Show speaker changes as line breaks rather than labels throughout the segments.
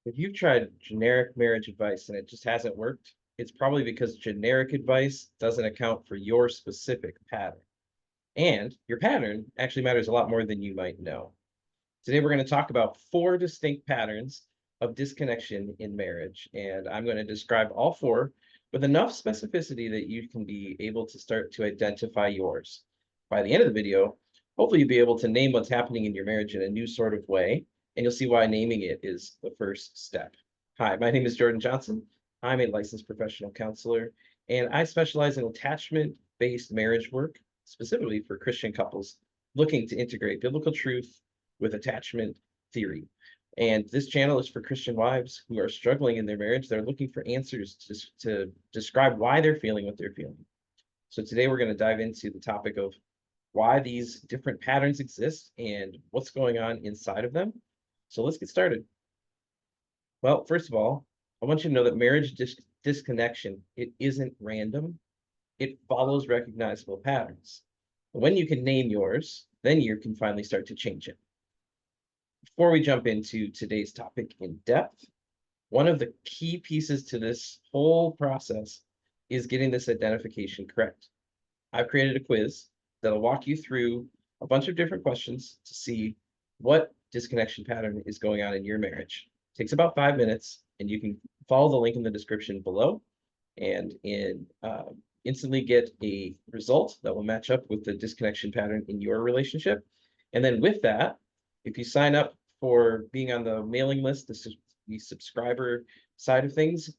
If you've tried generic marriage advice and it just hasn't worked, it's probably because generic advice doesn't account for your specific pattern. And your pattern actually matters a lot more than you might know. Today, we're going to talk about 4 distinct patterns of disconnection in marriage. And I'm going to describe all 4 with enough specificity that you can be able to start to identify yours. By the end of the video, hopefully you'll be able to name what's happening in your marriage in a new sort of way, and you'll see why naming it is the first step. Hi, my name is Jordan Johnson. I'm a licensed professional counselor, and I specialize in attachment-based marriage work, specifically for Christian couples looking to integrate biblical truth with attachment theory. And this channel is for Christian wives who are struggling in their marriage. They're looking for answers to describe why they're feeling what they're feeling. So today we're going to dive into the topic of why these different patterns exist and what's going on inside of them. So let's get started. Well, first of all, I want you to know that marriage disconnection, it isn't random. It follows recognizable patterns. When you can name yours, then you can finally start to change it. Before we jump into today's topic in depth, one of the key pieces to this whole process is getting this identification correct. I've created a quiz that'll walk you through a bunch of different questions to see what disconnection pattern is going on in your marriage. It takes about 5 minutes, and you can follow the link in the description below and instantly get a result that will match up with the disconnection pattern in your relationship. And then with that, if you sign up for being on the mailing list, the subscriber side of things,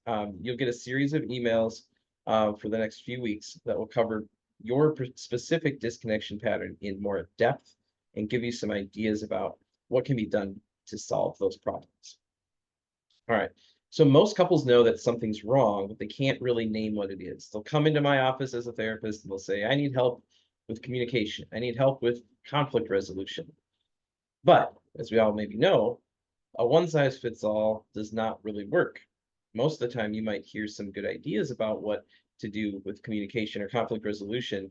you'll get a series of emails for the next few weeks that will cover your specific disconnection pattern in more depth and give you some ideas about what can be done to solve those problems. All right. So most couples know that something's wrong, but they can't really name what it is. They'll come into my office as a therapist and they'll say, I need help with communication. I need help with conflict resolution. But as we all maybe know, a one-size-fits-all does not really work. Most of the time, you might hear some good ideas about what to do with communication or conflict resolution,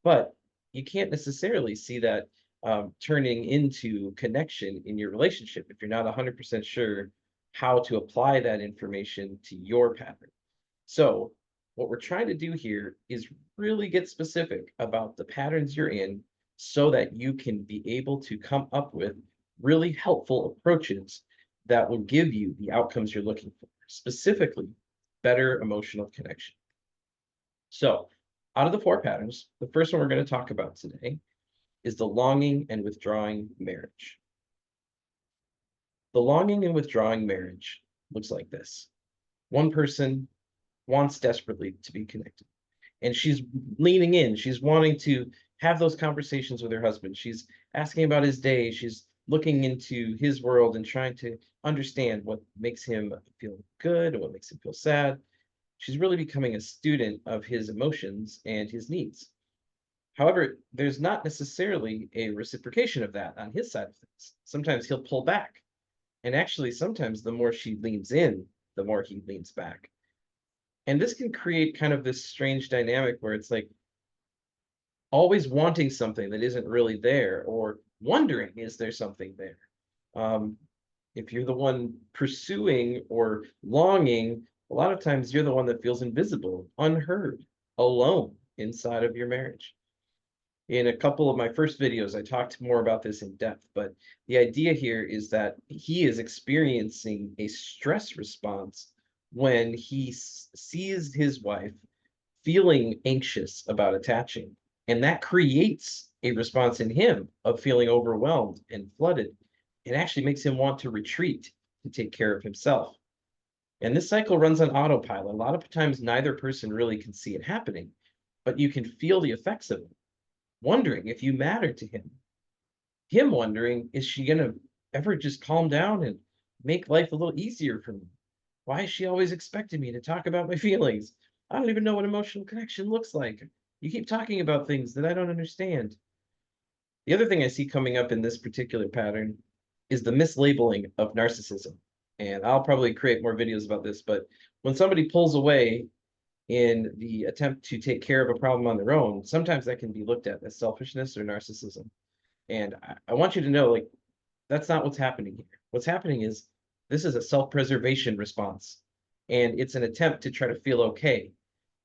but you can't necessarily see that turning into connection in your relationship if you're not 100% sure how to apply that information to your pattern. So what we're trying to do here is really get specific about the patterns you're in so that you can be able to come up with really helpful approaches that will give you the outcomes you're looking for, specifically better emotional connection. So out of the 4 patterns, the first one we're going to talk about today is the longing and withdrawing marriage. The longing and withdrawing marriage looks like this. One person wants desperately to be connected, and she's leaning in. She's wanting to have those conversations with her husband. She's asking about his day. She's looking into his world and trying to understand what makes him feel good and what makes him feel sad. She's really becoming a student of his emotions and his needs. However, there's not necessarily a reciprocation of that on his side of things. Sometimes he'll pull back. And actually, sometimes the more she leans in, the more he leans back. And this can create kind of this strange dynamic where it's like always wanting something that isn't really there, or wondering, is there something there? If you're the one pursuing or longing, a lot of times you're the one that feels invisible, unheard, alone inside of your marriage. In a couple of my first videos, I talked more about this in depth, but the idea here is that he is experiencing a stress response when he sees his wife feeling anxious about attaching. And that creates a response in him of feeling overwhelmed and flooded. It actually makes him want to retreat to take care of himself. And this cycle runs on autopilot. A lot of times, neither person really can see it happening, but you can feel the effects of it. Wondering if you matter to him. Him wondering, is she going to ever just calm down and make life a little easier for me? Why is she always expecting me to talk about my feelings? I don't even know what emotional connection looks like. You keep talking about things that I don't understand. The other thing I see coming up in this particular pattern is the mislabeling of narcissism. And I'll probably create more videos about this, but when somebody pulls away in the attempt to take care of a problem on their own, sometimes that can be looked at as selfishness or narcissism. And I want you to know, like, that's not what's happening here. What's happening is This is a self-preservation response, and it's an attempt to try to feel okay.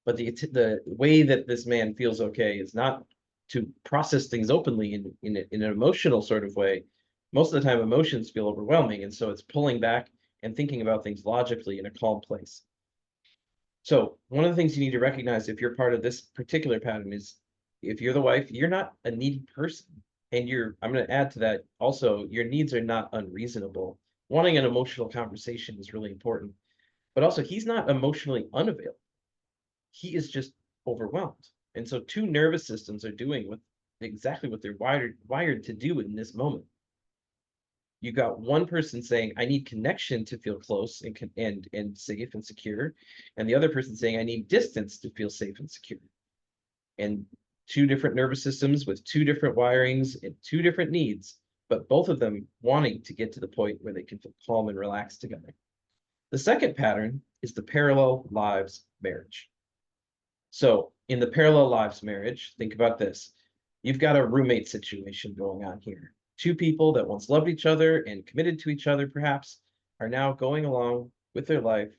But the way that this man feels okay is not to process things openly in an emotional sort of way. Most of the time, emotions feel overwhelming, and so it's pulling back and thinking about things logically in a calm place. So one of the things you need to recognize if you're part of this particular pattern is if you're the wife, you're not a needy person. And I'm going to add to that also, your needs are not unreasonable. Wanting an emotional conversation is really important, but also he's not emotionally unavailable. He is just overwhelmed. And so two nervous systems are doing exactly what they're wired to do in this moment. You got one person saying, I need connection to feel close and safe and secure, and the other person saying, I need distance to feel safe and secure. And two different nervous systems with two different wirings and two different needs, but both of them wanting to get to the point where they can feel calm and relaxed together. The second pattern is the parallel lives marriage. So in the parallel lives marriage, think about this. You've got a roommate situation going on here. Two people that once loved each other and committed to each other, perhaps, are now going along with their life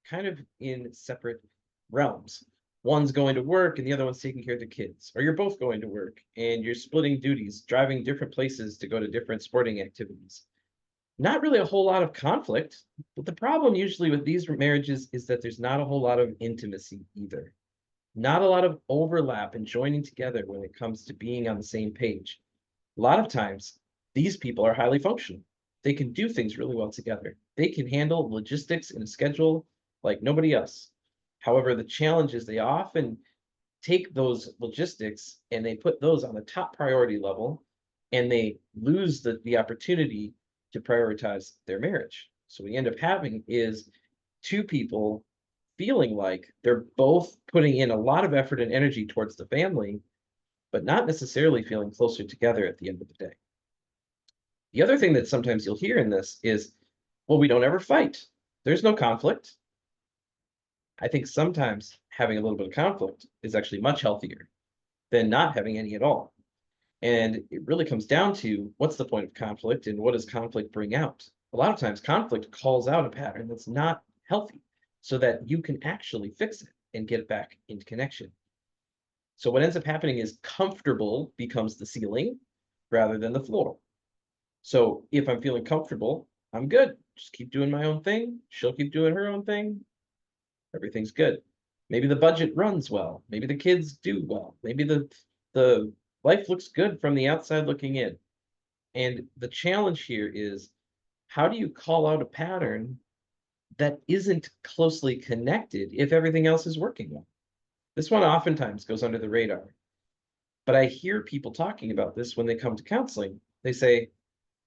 kind of in separate realms. One's going to work and the other one's taking care of the kids. Or you're both going to work and you're splitting duties, driving different places to go to different sporting activities. Not really a whole lot of conflict, but the problem usually with these marriages is that there's not a whole lot of intimacy either. Not a lot of overlap and joining together when it comes to being on the same page. A lot of times, these people are highly functional. They can do things really well together. They can handle logistics and a schedule like nobody else. However, the challenge is they often take those logistics and they put those on the top priority level and they lose the opportunity to prioritize their marriage. So what we end up having is two people feeling like they're both putting in a lot of effort and energy towards the family, but not necessarily feeling closer together at the end of the day. The other thing that sometimes you'll hear in this is, well, we don't ever fight. There's no conflict. I think sometimes having a little bit of conflict is actually much healthier than not having any at all. And it really comes down to what's the point of conflict and what does conflict bring out? A lot of times, conflict calls out a pattern that's not healthy so that you can actually fix it and get back into connection. So, what ends up happening is comfortable becomes the ceiling rather than the floor. So, if I'm feeling comfortable, I'm good. Just keep doing my own thing. She'll keep doing her own thing. Everything's good. Maybe the budget runs well. Maybe the kids do well. Maybe the life looks good from the outside looking in. And the challenge here is how do you call out a pattern that isn't closely connected if everything else is working well? This one oftentimes goes under the radar. But I hear people talking about this when they come to counseling. They say,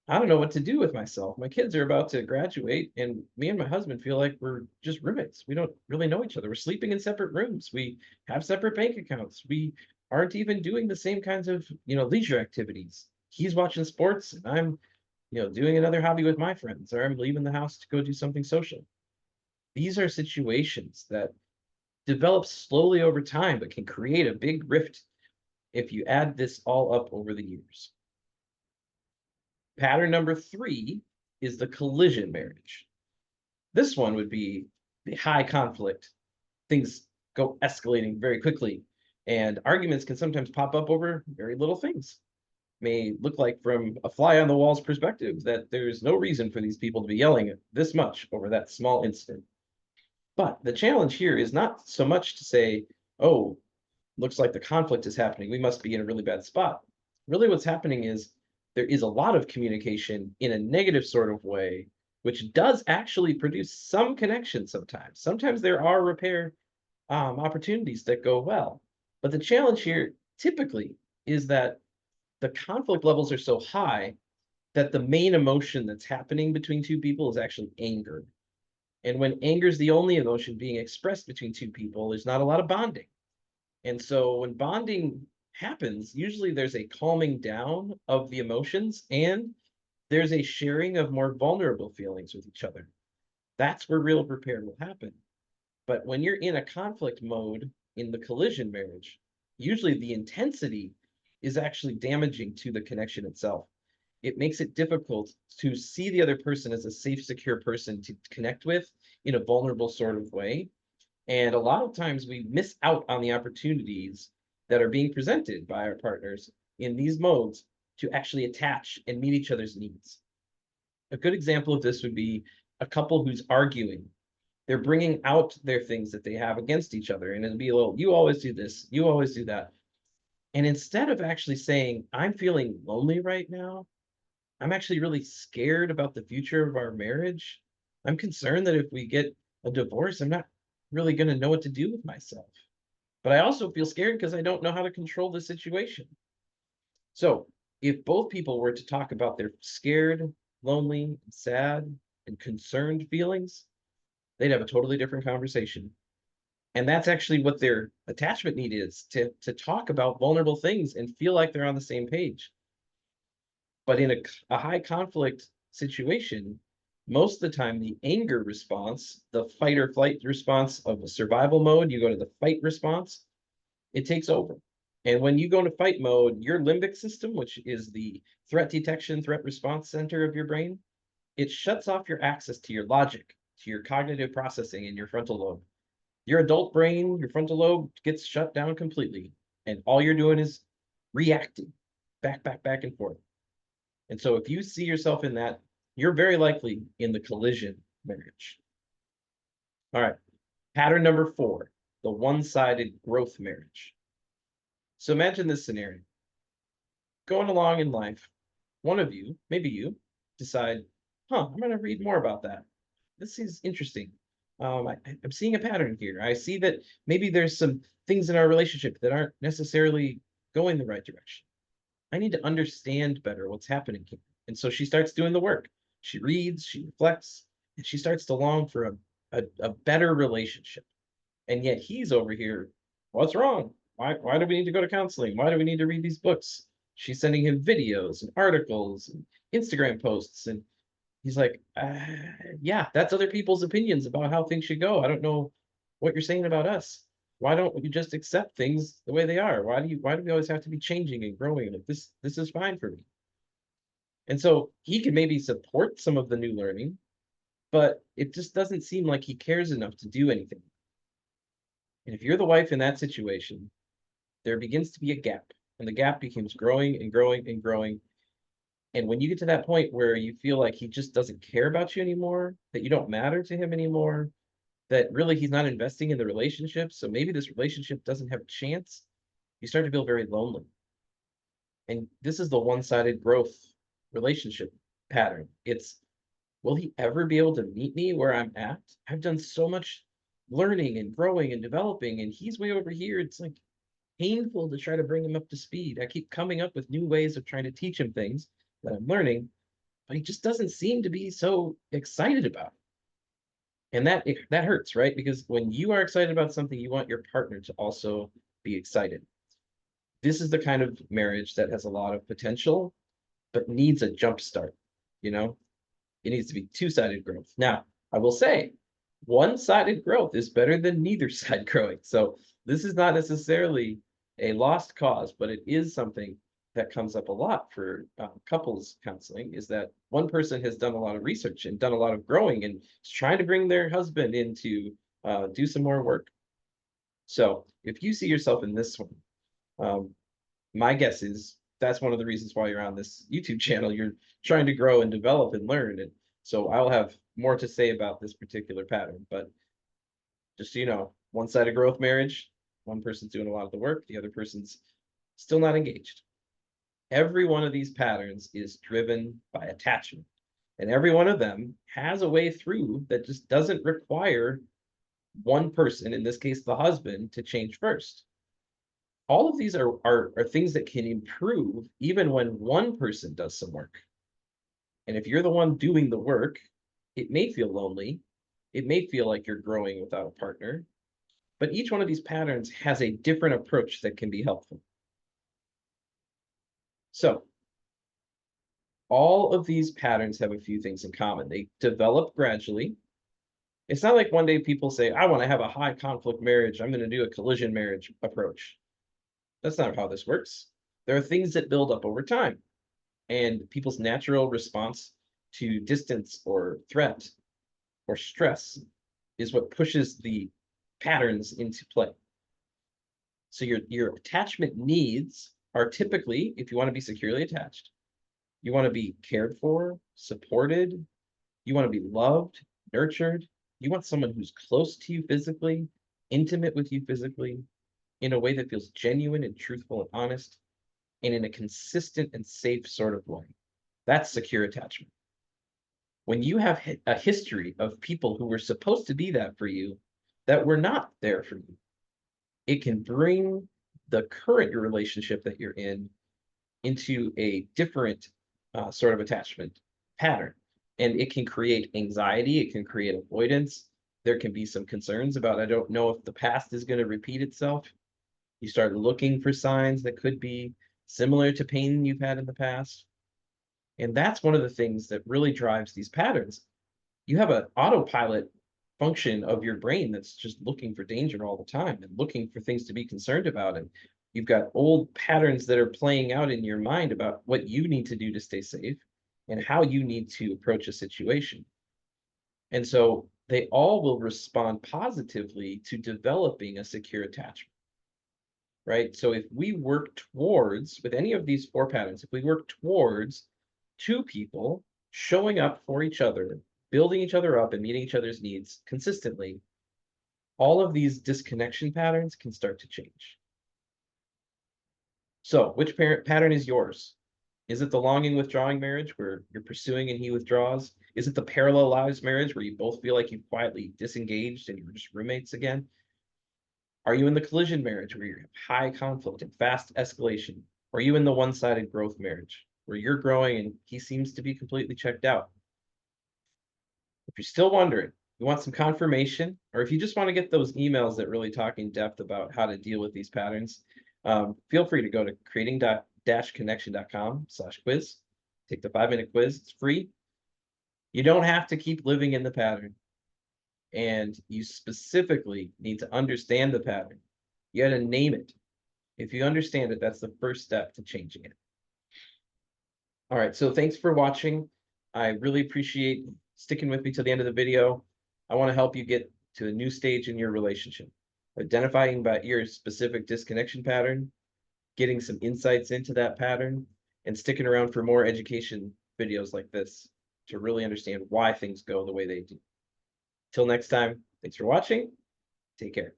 I don't know what to do with myself. My kids are about to graduate, and me and my husband feel like we're just roommates. We don't really know each other. We're sleeping in separate rooms. We have separate bank accounts. We aren't even doing the same kinds of, leisure activities. He's watching sports, and I'm, doing another hobby with my friends, or I'm leaving the house to go do something social. These are situations that develop slowly over time, but can create a big rift if you add this all up over the years. Pattern number 3 is the collision marriage. This one would be the high conflict. Things go escalating very quickly, and arguments can sometimes pop up over very little things. May look like from a fly on the wall's perspective that there's no reason for these people to be yelling this much over that small incident. But the challenge here is not so much to say, oh, looks like the conflict is happening. We must be in a really bad spot. Really, what's happening is there is a lot of communication in a negative sort of way, which does actually produce some connection sometimes. Sometimes there are repair opportunities that go well. But the challenge here typically is that the conflict levels are so high that the main emotion that's happening between two people is actually anger. And when anger is the only emotion being expressed between two people, there's not a lot of bonding. And so when bonding happens, usually there's a calming down of the emotions and there's a sharing of more vulnerable feelings with each other. That's where real repair will happen. But when you're in a conflict mode in the collision marriage, usually the intensity is actually damaging to the connection itself. it makes it difficult to see the other person as a safe, secure person to connect with in a vulnerable sort of way. And a lot of times we miss out on the opportunities that are being presented by our partners in these modes to actually attach and meet each other's needs. A good example of this would be a couple who's arguing. They're bringing out their things that they have against each other, and it'll be a little, you always do this, you always do that. And instead of actually saying, I'm feeling lonely right now, I'm actually really scared about the future of our marriage. I'm concerned that if we get a divorce, I'm not really going to know what to do with myself. But I also feel scared because I don't know how to control the situation. So, if both people were to talk about their scared, lonely, sad, and concerned feelings, they'd have a totally different conversation. And that's actually what their attachment need is, to talk about vulnerable things and feel like they're on the same page. But in a high conflict situation, most of the time, the anger response, the fight or flight response of a survival mode, you go to the fight response, it takes over. And when you go into fight mode, your limbic system, which is the threat detection, threat response center of your brain, it shuts off your access to your logic, to your cognitive processing in your frontal lobe. Your adult brain, your frontal lobe gets shut down completely. And all you're doing is reacting back and forth. And so if you see yourself in that, you're very likely in the collision marriage. All right. Pattern number 4, the one-sided growth marriage. So imagine this scenario. Going along in life, one of you, maybe you, decide, I'm going to read more about that. This is interesting. I'm seeing a pattern here. I see that maybe there's some things in our relationship that aren't necessarily going the right direction. I need to understand better what's happening here. And so she starts doing the work. She reads, she reflects, and she starts to long for a better relationship. And yet he's over here, what's wrong? Why do we need to go to counseling? Why do we need to read these books? She's sending him videos and articles and Instagram posts. And he's like, yeah, that's other people's opinions about how things should go. I don't know what you're saying about us. Why don't you just accept things the way they are? Why do we always have to be changing and growing? Like this is fine for me. And so he can maybe support some of the new learning, but it just doesn't seem like he cares enough to do anything. And if you're the wife in that situation, there begins to be a gap, and the gap becomes growing and growing and growing. And when you get to that point where you feel like he just doesn't care about you anymore, that you don't matter to him anymore, that really he's not investing in the relationship, so maybe this relationship doesn't have a chance, you start to feel very lonely. And this is the one-sided growth relationship pattern. It's, will he ever be able to meet me where I'm at? I've done so much learning and growing and developing, and he's way over here. It's like painful to try to bring him up to speed. I keep coming up with new ways of trying to teach him things that I'm learning, but he just doesn't seem to be so excited about it. And that hurts, right? Because when you are excited about something, you want your partner to also be excited. This is the kind of marriage that has a lot of potential, but needs a jump start. You know, it needs to be two-sided growth. Now, I will say, one-sided growth is better than neither side growing. So this is not necessarily a lost cause, but it is something that comes up a lot for couples counseling, is that one person has done a lot of research and done a lot of growing and is trying to bring their husband in to do some more work. So if you see yourself in this one, my guess is that's one of the reasons why you're on this YouTube channel. You're trying to grow and develop and learn. And so I'll have more to say about this particular pattern, but just so you know, one-sided growth marriage, one person's doing a lot of the work, the other person's still not engaged. Every one of these patterns is driven by attachment, and every one of them has a way through that just doesn't require one person, in this case, the husband, to change first. All of these are things that can improve even when one person does some work. And if you're the one doing the work, it may feel lonely. It may feel like you're growing without a partner, but each one of these patterns has a different approach that can be helpful. So all of these patterns have a few things in common. They develop gradually. It's not like one day people say, I want to have a high conflict marriage. I'm going to do a collision marriage approach. That's not how this works. There are things that build up over time. And people's natural response to distance or threat or stress is what pushes the patterns into play. So your attachment needs are typically, if you want to be securely attached, you want to be cared for, supported, you want to be loved, nurtured, you want someone who's close to you physically, intimate with you physically, in a way that feels genuine and truthful and honest, and in a consistent and safe sort of way. That's secure attachment. When you have a history of people who were supposed to be that for you that were not there for you, it can bring the current relationship that you're in into a different sort of attachment pattern. And it can create anxiety, it can create avoidance. There can be some concerns about, I don't know if the past is going to repeat itself. You start looking for signs that could be similar to pain you've had in the past. And that's one of the things that really drives these patterns. You have an autopilot function of your brain that's just looking for danger all the time and looking for things to be concerned about. And you've got old patterns that are playing out in your mind about what you need to do to stay safe and how you need to approach a situation. And so they all will respond positively to developing a secure attachment, right? So if we work towards, with any of these four patterns, if we work towards two people showing up for each other, building each other up and meeting each other's needs consistently, all of these disconnection patterns can start to change. So which pattern is yours? Is it the longing withdrawing marriage where you're pursuing and he withdraws? Is it the parallel lives marriage where you both feel like you've quietly disengaged and you're just roommates again? Are you in the collision marriage where you have high conflict and fast escalation? Or are you in the one-sided growth marriage where you're growing and he seems to be completely checked out? If you're still wondering, you want some confirmation, or if you just want to get those emails that really talk in depth about how to deal with these patterns, feel free to go to creating-connection.com/quiz. Take the 5-minute quiz. It's free. You don't have to keep living in the pattern. And you specifically need to understand the pattern. You got to name it. If you understand it, that's the first step to changing it. All right, so thanks for watching. I really appreciate sticking with me till the end of the video. I want to help you get to a new stage in your relationship, identifying about your specific disconnection pattern, getting some insights into that pattern, and sticking around for more education videos like this to really understand why things go the way they do. Till next time, thanks for watching. Take care.